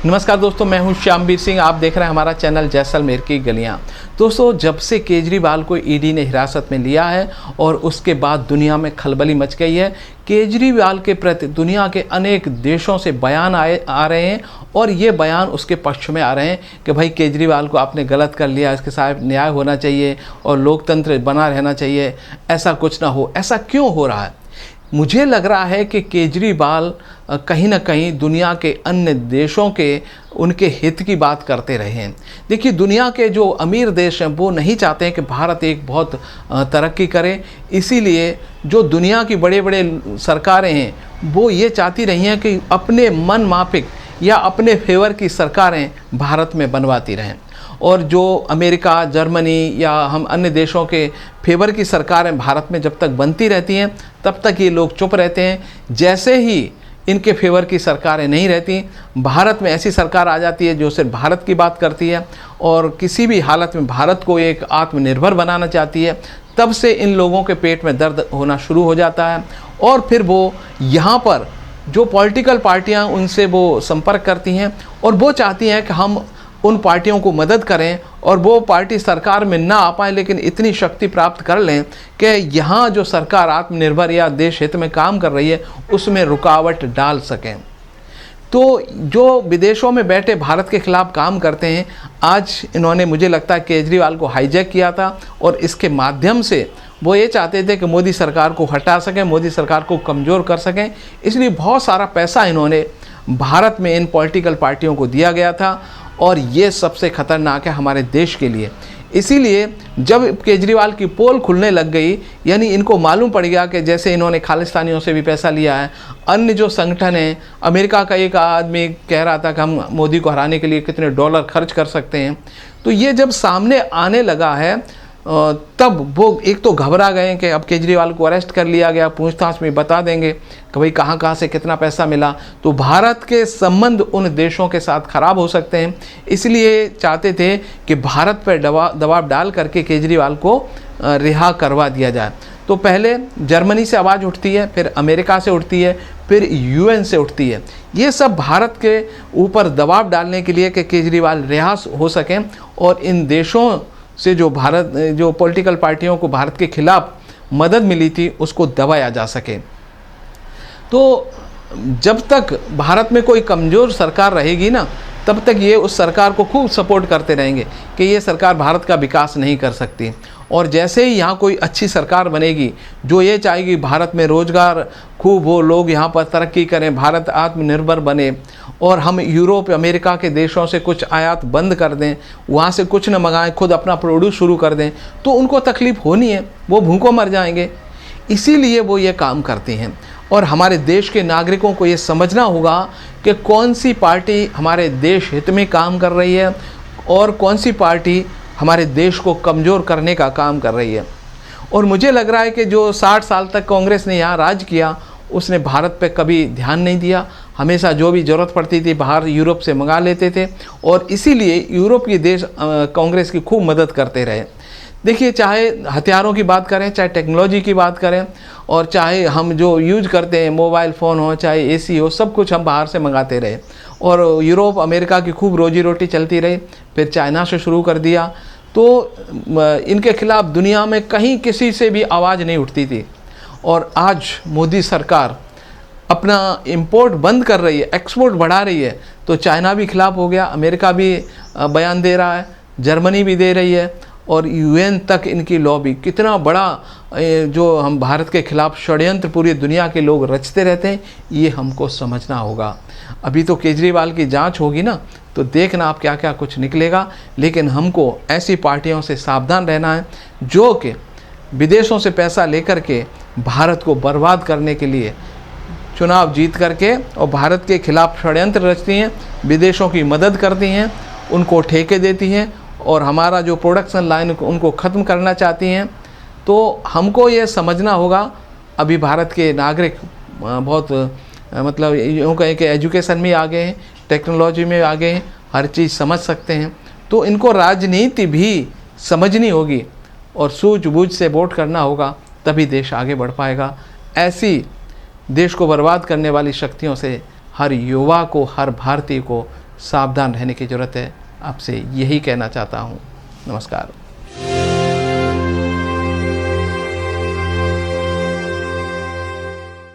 नमस्कार दोस्तों, मैं हूं श्यामवीर सिंह। आप देख रहे हैं हमारा चैनल जैसलमेर की गलियां। दोस्तों, जब से केजरीवाल को ईडी ने हिरासत में लिया है और उसके बाद दुनिया में खलबली मच गई है। केजरीवाल के प्रति दुनिया के अनेक देशों से बयान आ रहे हैं और ये बयान उसके पक्ष में आ रहे हैं कि भाई केजरीवाल को आपने गलत कर लिया, इसके साथ न्याय होना चाहिए और लोकतंत्र बना रहना चाहिए, ऐसा कुछ ना हो। ऐसा क्यों हो रहा है? मुझे लग रहा है कि केजरीवाल कहीं ना कहीं दुनिया के अन्य देशों के उनके हित की बात करते रहे हैं। देखिए, दुनिया के जो अमीर देश हैं वो नहीं चाहते हैं कि भारत एक बहुत तरक्की करे। इसीलिए जो दुनिया की बड़े बड़े सरकारें हैं वो ये चाहती रही हैं कि अपने मन माफिक या अपने फेवर की सरकारें भारत में बनवाती रहें। और जो अमेरिका, जर्मनी या हम अन्य देशों के फेवर की सरकारें भारत में जब तक बनती रहती हैं तब तक ये लोग चुप रहते हैं। जैसे ही इनके फेवर की सरकारें नहीं रहती, भारत में ऐसी सरकार आ जाती है जो सिर्फ भारत की बात करती है और किसी भी हालत में भारत को एक आत्मनिर्भर बनाना चाहती है, तब से इन लोगों के पेट में दर्द होना शुरू हो जाता है। और फिर वो यहाँ पर जो पॉलिटिकल पार्टियाँ उनसे वो संपर्क करती हैं और वो चाहती हैं कि हम उन पार्टियों को मदद करें और वो पार्टी सरकार में ना आ पाए, लेकिन इतनी शक्ति प्राप्त कर लें कि यहाँ जो सरकार आत्मनिर्भर या देश हित में काम कर रही है उसमें रुकावट डाल सकें। तो जो विदेशों में बैठे भारत के खिलाफ काम करते हैं, आज इन्होंने, मुझे लगता है, केजरीवाल को हाईजैक किया था और इसके माध्यम से वो ये चाहते थे कि मोदी सरकार को हटा सकें, मोदी सरकार को कमज़ोर कर सकें। इसलिए बहुत सारा पैसा इन्होंने भारत में इन पॉलिटिकल पार्टियों को दिया गया था और ये सबसे ख़तरनाक है हमारे देश के लिए। इसीलिए जब केजरीवाल की पोल खुलने लग गई, यानी इनको मालूम पड़ गया कि जैसे इन्होंने खालिस्तानियों से भी पैसा लिया है, अन्य जो संगठन हैं, अमेरिका का एक आदमी कह रहा था कि हम मोदी को हराने के लिए कितने डॉलर खर्च कर सकते हैं, तो ये जब सामने आने लगा है तब वो एक तो घबरा गए कि अब केजरीवाल को अरेस्ट कर लिया गया, पूछताछ में बता देंगे कि भाई कहाँ कहाँ से कितना पैसा मिला, तो भारत के संबंध उन देशों के साथ ख़राब हो सकते हैं। इसलिए चाहते थे कि भारत पर दबाव डाल करके केजरीवाल को रिहा करवा दिया जाए। तो पहले जर्मनी से आवाज़ उठती है, फिर अमेरिका से उठती है, फिर यूएन से उठती है। ये सब भारत के ऊपर दबाव डालने के लिए कि केजरीवाल रिहा हो सकें और इन देशों से जो पॉलिटिकल पार्टियों को भारत के खिलाफ मदद मिली थी उसको दबाया जा सके। तो जब तक भारत में कोई कमज़ोर सरकार रहेगी ना, तब तक ये उस सरकार को खूब सपोर्ट करते रहेंगे कि ये सरकार भारत का विकास नहीं कर सकती। और जैसे ही यहाँ कोई अच्छी सरकार बनेगी जो ये चाहेगी भारत में रोज़गार खूब हो, लोग यहाँ पर तरक्की करें, भारत आत्मनिर्भर बने और हम यूरोप, अमेरिका के देशों से कुछ आयात बंद कर दें, वहाँ से कुछ न मंगाएं, खुद अपना प्रोड्यूस शुरू कर दें, तो उनको तकलीफ़ होनी है, वो भूखों मर जाएंगे। इसीलिए वो ये काम करती हैं। और हमारे देश के नागरिकों को ये समझना होगा कि कौन सी पार्टी हमारे देश हित में काम कर रही है और कौन सी पार्टी हमारे देश को कमज़ोर करने का काम कर रही है। और मुझे लग रहा है कि जो 60 साल तक कांग्रेस ने यहाँ राज किया उसने भारत पे कभी ध्यान नहीं दिया। हमेशा जो भी ज़रूरत पड़ती थी बाहर यूरोप से मंगा लेते थे और इसीलिए यूरोप के देश कांग्रेस की खूब मदद करते रहे। देखिए, चाहे हथियारों की बात करें, चाहे टेक्नोलॉजी की बात करें और चाहे हम जो यूज करते हैं, मोबाइल फ़ोन हो, चाहे एसी हो, सब कुछ हम बाहर से मंगाते रहे और यूरोप, अमेरिका की खूब रोजी रोटी चलती रही। फिर चाइना से शुरू कर दिया, तो इनके खिलाफ दुनिया में कहीं किसी से भी आवाज़ नहीं उठती थी। और आज मोदी सरकार अपना इंपोर्ट बंद कर रही है, एक्सपोर्ट बढ़ा रही है, तो चाइना भी खिलाफ हो गया, अमेरिका भी बयान दे रहा है, जर्मनी भी दे रही है और यूएन तक इनकी लॉबी। कितना बड़ा जो हम भारत के खिलाफ षड्यंत्र पूरी दुनिया के लोग रचते रहते हैं, ये हमको समझना होगा। अभी तो केजरीवाल की जांच होगी ना, तो देखना आप क्या क्या कुछ निकलेगा। लेकिन हमको ऐसी पार्टियों से सावधान रहना है जो कि विदेशों से पैसा लेकर के भारत को बर्बाद करने के लिए चुनाव जीत करके और भारत के खिलाफ षड्यंत्र रचती हैं, विदेशों की मदद करती हैं, उनको ठेके देती हैं और हमारा जो प्रोडक्शन लाइन उनको ख़त्म करना चाहती हैं। तो हमको ये समझना होगा, अभी भारत के नागरिक बहुत मतलब यूँ कहें कि एजुकेशन में आ गए हैं, टेक्नोलॉजी में आ गए हैं, हर चीज़ समझ सकते हैं। तो इनको राजनीति भी समझनी होगी और सूझबूझ से वोट करना होगा, तभी देश आगे बढ़ पाएगा। ऐसी देश को बर्बाद करने वाली शक्तियों से हर युवा को, हर भारतीय को सावधान रहने की ज़रूरत है। आपसे यही कहना चाहता हूँ। नमस्कार।